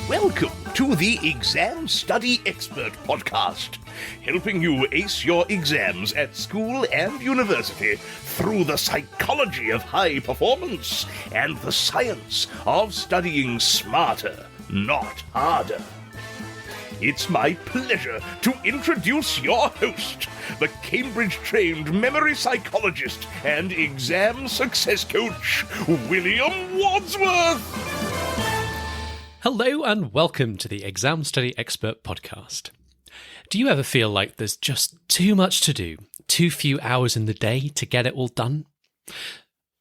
Welcome to the Exam Study Expert Podcast, helping you ace your exams at school and university through the psychology of high performance and the science of studying smarter, not harder. It's my pleasure to introduce your host, the Cambridge-trained memory psychologist and exam success coach, William Wadsworth. Hello and welcome to the Exam Study Expert Podcast. Do you ever feel like there's just too much to do, too few hours in the day to get it all done?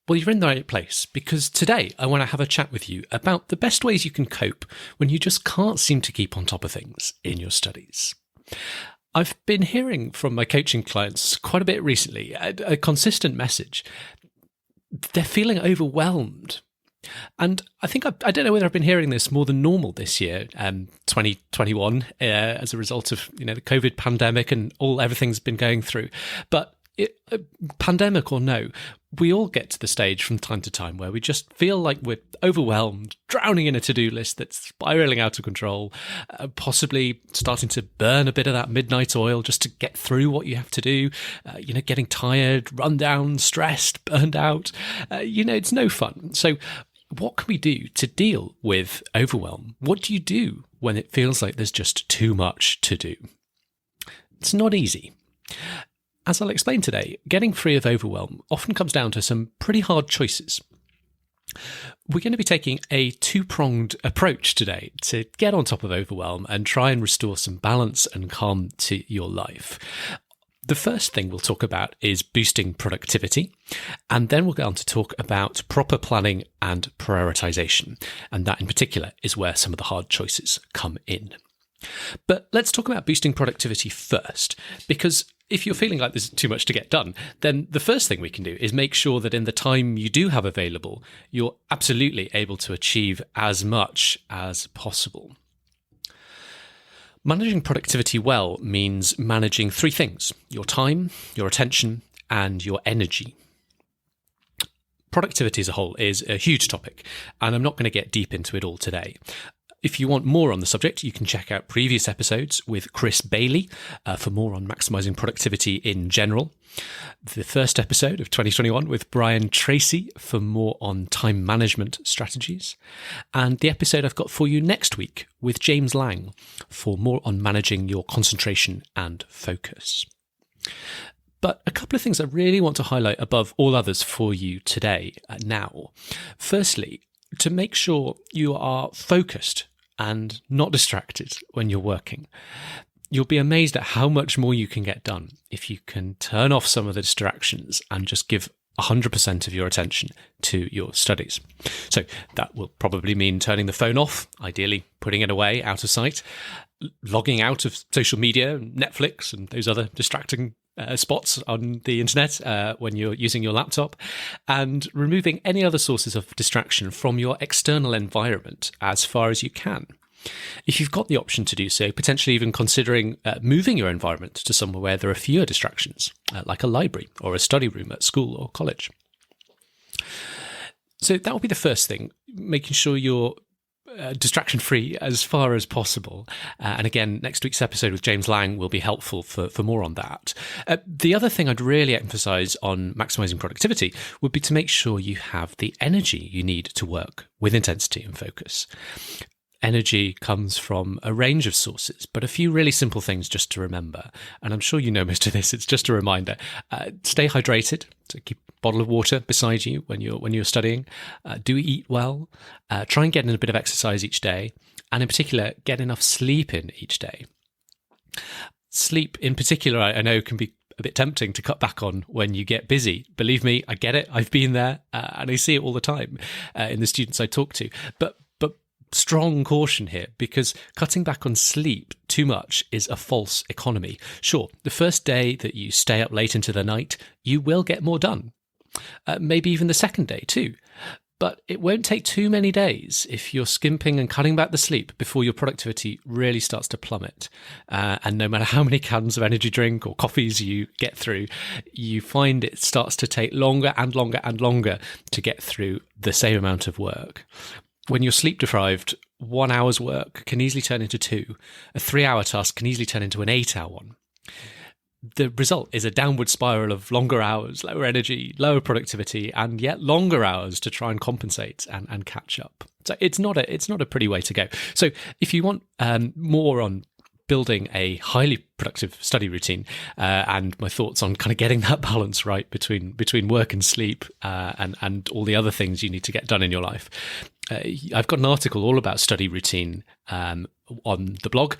Well, you're in the right place, because today I want to have a chat with you about the best ways you can cope when you just can't seem to keep on top of things in your studies. I've been hearing from my coaching clients quite a bit recently, a consistent message. They're feeling overwhelmed. And I think, I don't know whether I've been hearing this more than normal this year, 2021, as a result of, the COVID pandemic and everything's been going through. But pandemic or no, we all get to the stage from time to time where we just feel like we're overwhelmed, drowning in a to-do list that's spiraling out of control, possibly starting to burn a bit of that midnight oil just to get through what you have to do, getting tired, run down, stressed, burned out. It's no fun. So what can we do to deal with overwhelm? What do you do when it feels like there's just too much to do? It's not easy. As I'll explain today, getting free of overwhelm often comes down to some pretty hard choices. We're going to be taking a two-pronged approach today to get on top of overwhelm and try and restore some balance and calm to your life. The first thing we'll talk about is boosting productivity, and then we'll go on to talk about proper planning and prioritization, and that in particular is where some of the hard choices come in. But let's talk about boosting productivity first, because if you're feeling like there's too much to get done, then the first thing we can do is make sure that in the time you do have available, you're absolutely able to achieve as much as possible. Managing productivity well means managing three things: your time, your attention, and your energy. Productivity as a whole is a huge topic, and I'm not going to get deep into it all today. If you want more on the subject, you can check out previous episodes with Chris Bailey for more on maximising productivity in general. The first episode of 2021 with Brian Tracy for more on time management strategies. And the episode I've got for you next week with James Lang for more on managing your concentration and focus. But a couple of things I really want to highlight above all others for you today now. Firstly, to make sure you are focused and not distracted when you're working. You'll be amazed at how much more you can get done if you can turn off some of the distractions and just give 100% of your attention to your studies. So that will probably mean turning the phone off, ideally putting it away, out of sight, logging out of social media, Netflix, and those other distracting spots on the internet when you're using your laptop, and removing any other sources of distraction from your external environment as far as you can. If you've got the option to do so, potentially even considering moving your environment to somewhere where there are fewer distractions, like a library or a study room at school or college. So that will be the first thing, making sure you're distraction-free as far as possible. And again, next week's episode with James Lang will be helpful for more on that. The other thing I'd really emphasise on maximising productivity would be to make sure you have the energy you need to work with intensity and focus. Energy comes from a range of sources, but a few really simple things just to remember. And I'm sure you know most of this. It's just a reminder. Stay hydrated. So keep a bottle of water beside you when you're studying. Do eat well. Try and get in a bit of exercise each day. And in particular, get enough sleep in each day. Sleep in particular, I know, can be a bit tempting to cut back on when you get busy. Believe me, I get it. I've been there and I see it all the time in the students I talk to. But strong caution here, because cutting back on sleep too much is a false economy. Sure, the first day that you stay up late into the night, you will get more done. Maybe even the second day too. But it won't take too many days if you're skimping and cutting back the sleep before your productivity really starts to plummet. And no matter how many cans of energy drink or coffees you get through, you find it starts to take longer and longer and longer to get through the same amount of work. when you're sleep deprived, 1 hour's work can easily turn into 2. A 3-hour task can easily turn into an 8-hour one. The result is a downward spiral of longer hours, lower energy, lower productivity, and yet longer hours to try and compensate and catch up. So it's not a pretty way to go. So if you want more on building a highly productive study routine and my thoughts on kind of getting that balance right between work and sleep and all the other things you need to get done in your life, I've got an article all about study routine on the blog.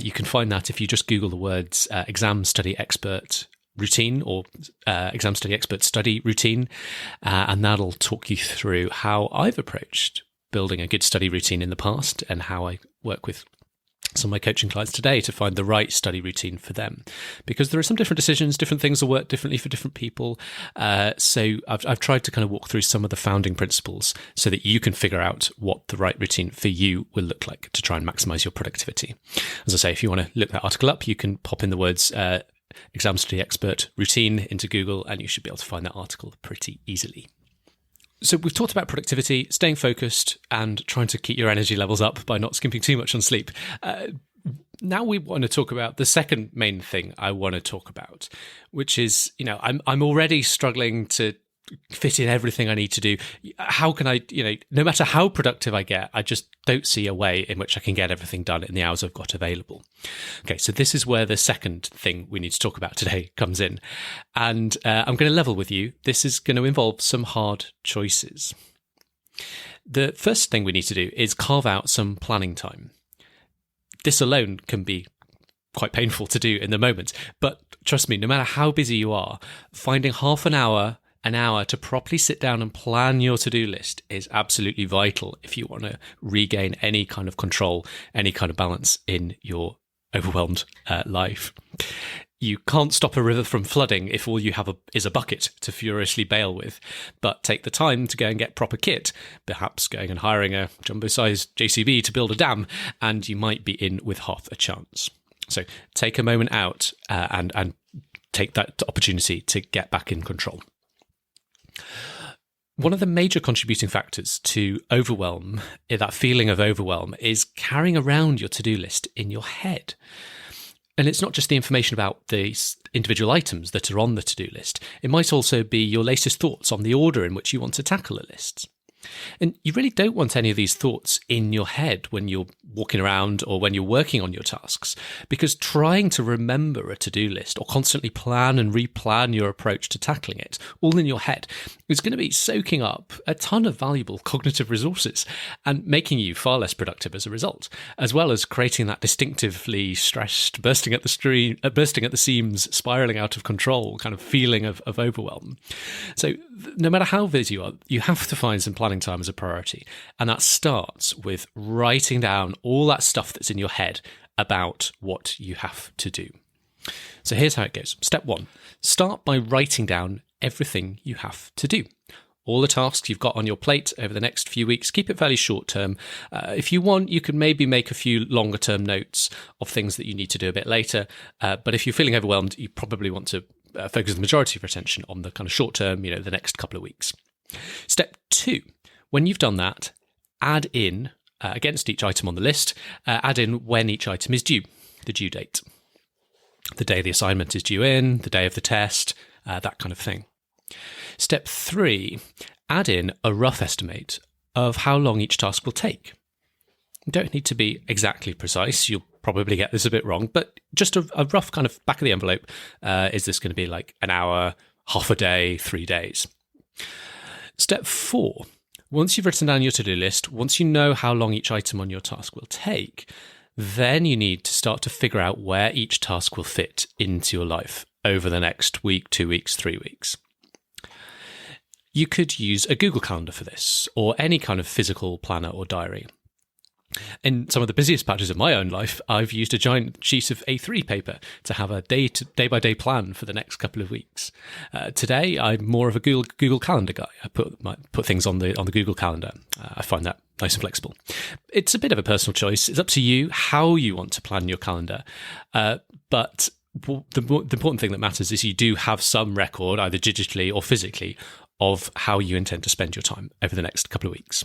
You can find that if you just Google the words exam study expert routine or exam study expert study routine, and that'll talk you through how I've approached building a good study routine in the past and how I work with some of my coaching clients today to find the right study routine for them, because there are some different decisions, different things will work differently for different people. So I've tried to kind of walk through some of the founding principles so that you can figure out what the right routine for you will look like to try and maximize your productivity. As I say, if you want to look that article up, you can pop in the words exam study expert routine into Google and you should be able to find that article pretty easily. So we've talked about productivity, staying focused, and trying to keep your energy levels up by not skimping too much on sleep. Now we want to talk about the second main thing I want to talk about, which is, I'm already struggling to fit in everything I need to do. How can I, no matter how productive I get, I just don't see a way in which I can get everything done in the hours I've got available. Okay, so this is where the second thing we need to talk about today comes in. And I'm going to level with you. This is going to involve some hard choices. The first thing we need to do is carve out some planning time. This alone can be quite painful to do in the moment, but trust me, no matter how busy you are, finding half an hour to properly sit down and plan your to-do list is absolutely vital if you want to regain any kind of control, any kind of balance in your overwhelmed life. You can't stop a river from flooding if all you have is a bucket to furiously bail with, but take the time to go and get proper kit, perhaps going and hiring a jumbo-sized JCB to build a dam, and you might be in with half a chance. So take a moment out and take that opportunity to get back in control. One of the major contributing factors to overwhelm, that feeling of overwhelm, is carrying around your to-do list in your head. And it's not just the information about the individual items that are on the to-do list. It might also be your latest thoughts on the order in which you want to tackle a list. And you really don't want any of these thoughts in your head when you're walking around or when you're working on your tasks, because trying to remember a to-do list or constantly plan and replan your approach to tackling it all in your head is going to be soaking up a ton of valuable cognitive resources and making you far less productive as a result, as well as creating that distinctively stressed, bursting at the seams, spiraling out of control kind of feeling of overwhelm. So no matter how busy you are, you have to find some planning time as a priority. And that starts with writing down all that stuff that's in your head about what you have to do. So here's how it goes. Step 1, start by writing down everything you have to do. All the tasks you've got on your plate over the next few weeks, keep it fairly short term. If you want, you can maybe make a few longer term notes of things that you need to do a bit later. But if you're feeling overwhelmed, you probably want to focus the majority of your attention on the kind of short term, the next couple of weeks. Step 2, when you've done that, add in, against each item on the list, add in when each item is due, the due date, the day the assignment is due in, the day of the test, that kind of thing. Step 3, add in a rough estimate of how long each task will take. You don't need to be exactly precise. You'll probably get this a bit wrong, but just a rough kind of back of the envelope. Is this going to be like an hour, half a day, 3 days? Step 4, once you've written down your to-do list, once you know how long each item on your task will take, then you need to start to figure out where each task will fit into your life over the next week, 2 weeks, 3 weeks. You could use a Google Calendar for this, or any kind of physical planner or diary. In some of the busiest patches of my own life, I've used a giant sheet of A3 paper to have a day-by-day plan for the next couple of weeks. Today, I'm more of a Google Calendar guy. I put things on the Google Calendar. I find that nice and flexible. It's a bit of a personal choice. It's up to you how you want to plan your calendar. But the important thing that matters is you do have some record, either digitally or physically, of how you intend to spend your time over the next couple of weeks.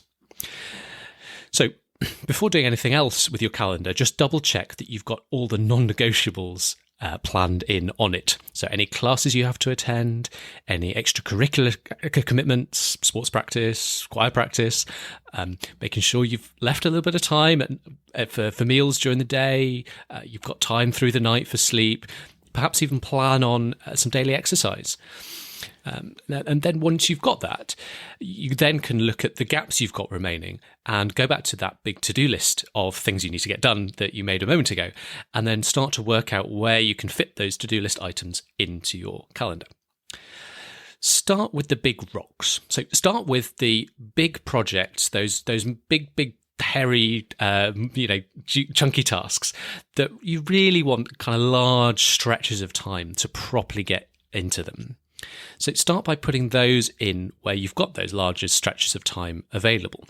So before doing anything else with your calendar, just double check that you've got all the non-negotiables planned in on it. So any classes you have to attend, any extracurricular commitments, sports practice, choir practice, making sure you've left a little bit of time for meals during the day, you've got time through the night for sleep, perhaps even plan on some daily exercise. And then once you've got that, you then can look at the gaps you've got remaining and go back to that big to-do list of things you need to get done that you made a moment ago, and then start to work out where you can fit those to-do list items into your calendar. Start with the big rocks. So start with the big projects, those big hairy, chunky tasks that you really want kind of large stretches of time to properly get into them. So start by putting those in where you've got those larger stretches of time available.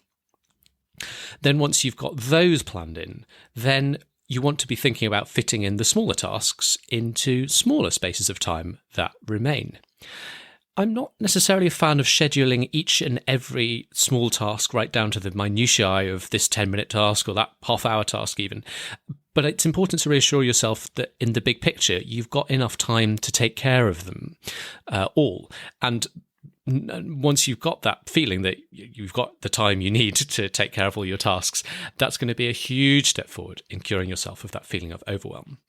Then once you've got those planned in, then you want to be thinking about fitting in the smaller tasks into smaller spaces of time that remain. I'm not necessarily a fan of scheduling each and every small task right down to the minutiae of this 10-minute task or that half-hour task even. But it's important to reassure yourself that in the big picture, you've got enough time to take care of them all. And once you've got that feeling that you've got the time you need to take care of all your tasks, that's going to be a huge step forward in curing yourself of that feeling of overwhelm.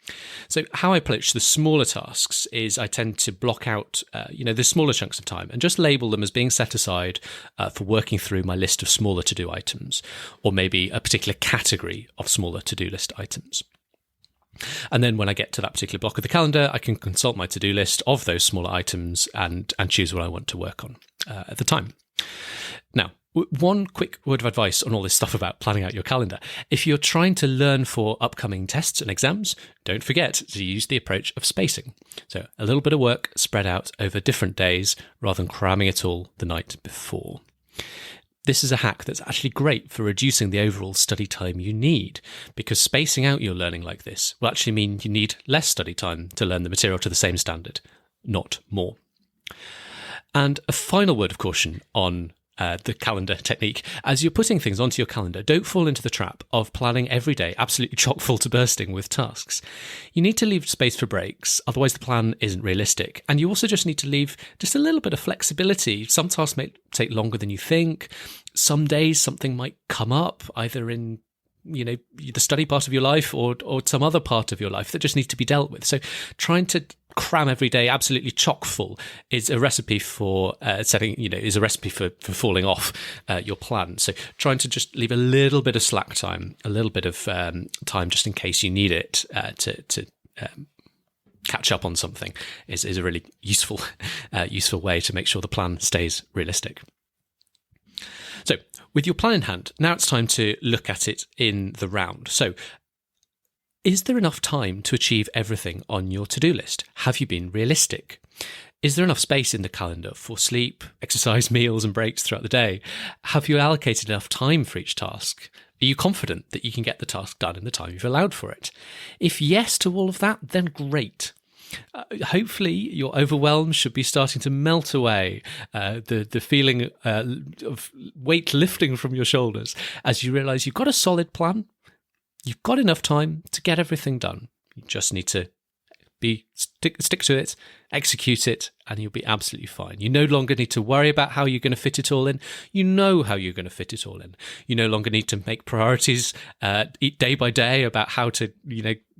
So how I approach the smaller tasks is I tend to block out, the smaller chunks of time and just label them as being set aside for working through my list of smaller to-do items, or maybe a particular category of smaller to-do list items. And then when I get to that particular block of the calendar, I can consult my to-do list of those smaller items and choose what I want to work on at the time. Now, one quick word of advice on all this stuff about planning out your calendar. If you're trying to learn for upcoming tests and exams, don't forget to use the approach of spacing. So a little bit of work spread out over different days rather than cramming it all the night before. This is a hack that's actually great for reducing the overall study time you need, because spacing out your learning like this will actually mean you need less study time to learn the material to the same standard, not more. And a final word of caution on the calendar technique. As you're putting things onto your calendar, don't fall into the trap of planning every day absolutely chock full to bursting with tasks. You need to leave space for breaks, otherwise the plan isn't realistic. And you also just need to leave just a little bit of flexibility. Some tasks may take longer than you think. Some days something might come up, either in the study part of your life or some other part of your life that just needs to be dealt with. So trying to cram every day absolutely chock full is a recipe for falling off your plan. So trying to just leave a little bit of slack time, a little bit of time just in case you need it to catch up on something is a really useful way to make sure the plan stays realistic. So with your plan in hand, now it's time to look at it in the round. So is there enough time to achieve everything on your to-do list? Have you been realistic? Is there enough space in the calendar for sleep, exercise, meals and breaks throughout the day? Have you allocated enough time for each task? Are you confident that you can get the task done in the time you've allowed for it? If yes to all of that, then great. Hopefully your overwhelm should be starting to melt away, the feeling of weight lifting from your shoulders as you realise you've got a solid plan. You've got enough time to get everything done. You just need to stick to it, execute it, and you'll be absolutely fine. You no longer need to worry about how you're going to fit it all in. You know how you're going to fit it all in. You no longer need to make priorities day by day about how to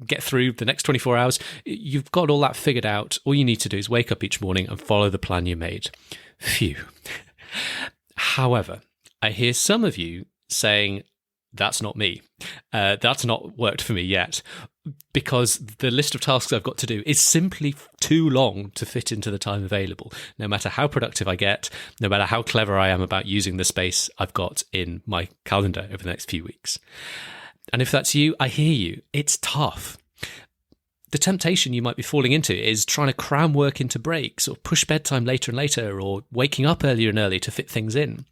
get through the next 24 hours. You've got all that figured out. All you need to do is wake up each morning and follow the plan you made. Phew. However, I hear some of you saying, that's not me. That's not worked for me yet, because the list of tasks I've got to do is simply too long to fit into the time available, no matter how productive I get, no matter how clever I am about using the space I've got in my calendar over the next few weeks. And if that's you, I hear you. It's tough. The temptation you might be falling into is trying to cram work into breaks, or push bedtime later and later, or waking up earlier and earlier to fit things in.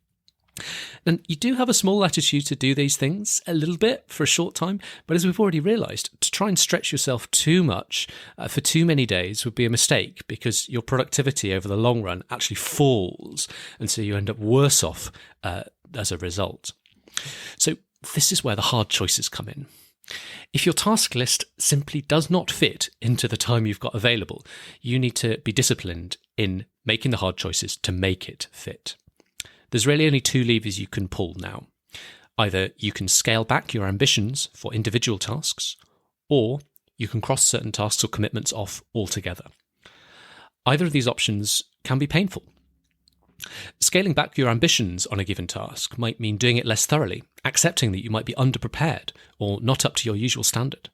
And you do have a small latitude to do these things a little bit for a short time, but as we've already realised, to try and stretch yourself too much for too many days would be a mistake, because your productivity over the long run actually falls, and so you end up worse off as a result. So this is where the hard choices come in. If your task list simply does not fit into the time you've got available, you need to be disciplined in making the hard choices to make it fit. There's really only two levers you can pull now. Either you can scale back your ambitions for individual tasks, or you can cross certain tasks or commitments off altogether. Either of these options can be painful. Scaling back your ambitions on a given task might mean doing it less thoroughly, accepting that you might be underprepared or not up to your usual standard.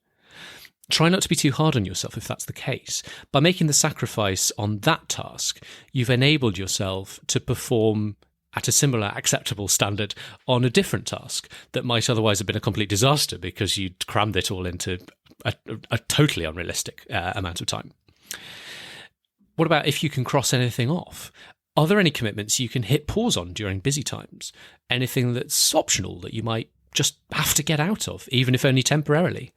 Try not to be too hard on yourself if that's the case. By making the sacrifice on that task, you've enabled yourself to perform at a similar acceptable standard on a different task that might otherwise have been a complete disaster because you'd crammed it all into a totally unrealistic amount of time. What about if you can cross anything off? Are there any commitments you can hit pause on during busy times? Anything that's optional that you might just have to get out of, even if only temporarily?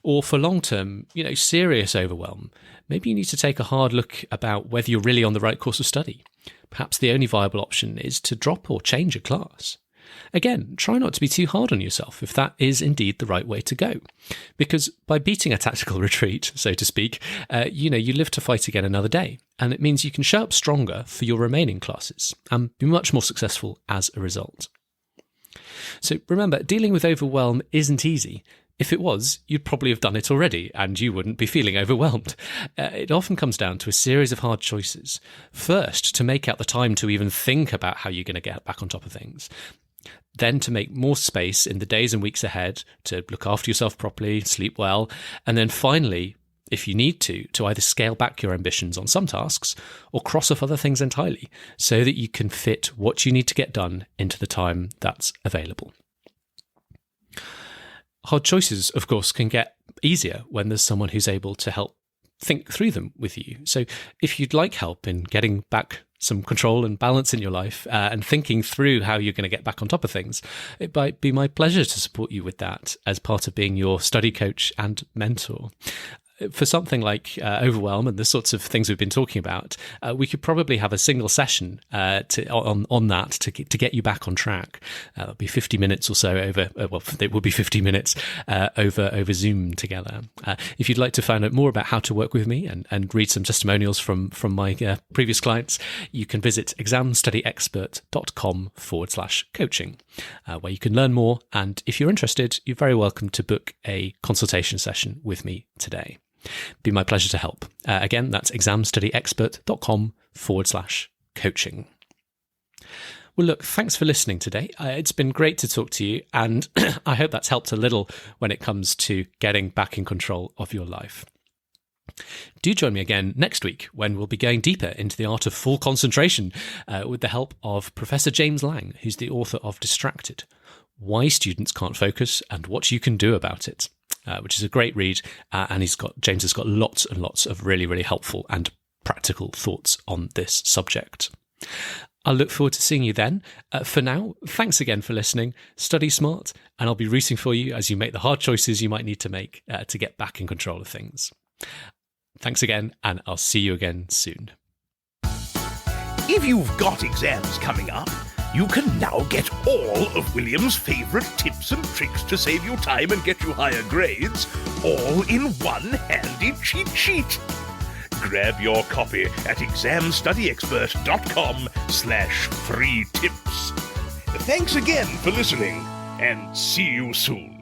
Or for long-term, serious overwhelm, maybe you need to take a hard look about whether you're really on the right course of study. Perhaps the only viable option is to drop or change a class. Again, try not to be too hard on yourself if that is indeed the right way to go. Because by beating a tactical retreat, so to speak, you live to fight again another day. And it means you can show up stronger for your remaining classes and be much more successful as a result. So remember, dealing with overwhelm isn't easy. If it was, you'd probably have done it already and you wouldn't be feeling overwhelmed. It often comes down to a series of hard choices. First, to make out the time to even think about how you're going to get back on top of things. Then to make more space in the days and weeks ahead to look after yourself properly, sleep well. And then finally, if you need to either scale back your ambitions on some tasks or cross off other things entirely so that you can fit what you need to get done into the time that's available. Hard choices, of course, can get easier when there's someone who's able to help think through them with you. So if you'd like help in getting back some control and balance in your life and thinking through how you're going to get back on top of things, it might be my pleasure to support you with that as part of being your study coach and mentor. For something like overwhelm and the sorts of things we've been talking about, we could probably have a single session on that to get you back on track. It'll be 50 minutes or so over. It will be 50 minutes over Zoom together. If you'd like to find out more about how to work with me and read some testimonials from my previous clients, you can visit examstudyexpert.com/coaching, where you can learn more. And if you're interested, you're very welcome to book a consultation session with me today. Be my pleasure to help. Again, that's examstudyexpert.com/coaching. Well, look, thanks for listening today. It's been great to talk to you, and I hope that's helped a little when it comes to getting back in control of your life. Do join me again next week when we'll be going deeper into the art of full concentration with the help of Professor James Lang, who's the author of Distracted: Why Students Can't Focus and What You Can Do About It. Which is a great read, and James has got lots and lots of really, really helpful and practical thoughts on this subject. I'll look forward to seeing you then. For now, thanks again for listening. Study smart, and I'll be rooting for you as you make the hard choices you might need to make to get back in control of things. Thanks again, and I'll see you again soon. If you've got exams coming up, you can now get all of William's favourite tips and tricks to save you time and get you higher grades, all in one handy cheat sheet. Grab your copy at examstudyexpert.com/free tips. Thanks again for listening, and see you soon.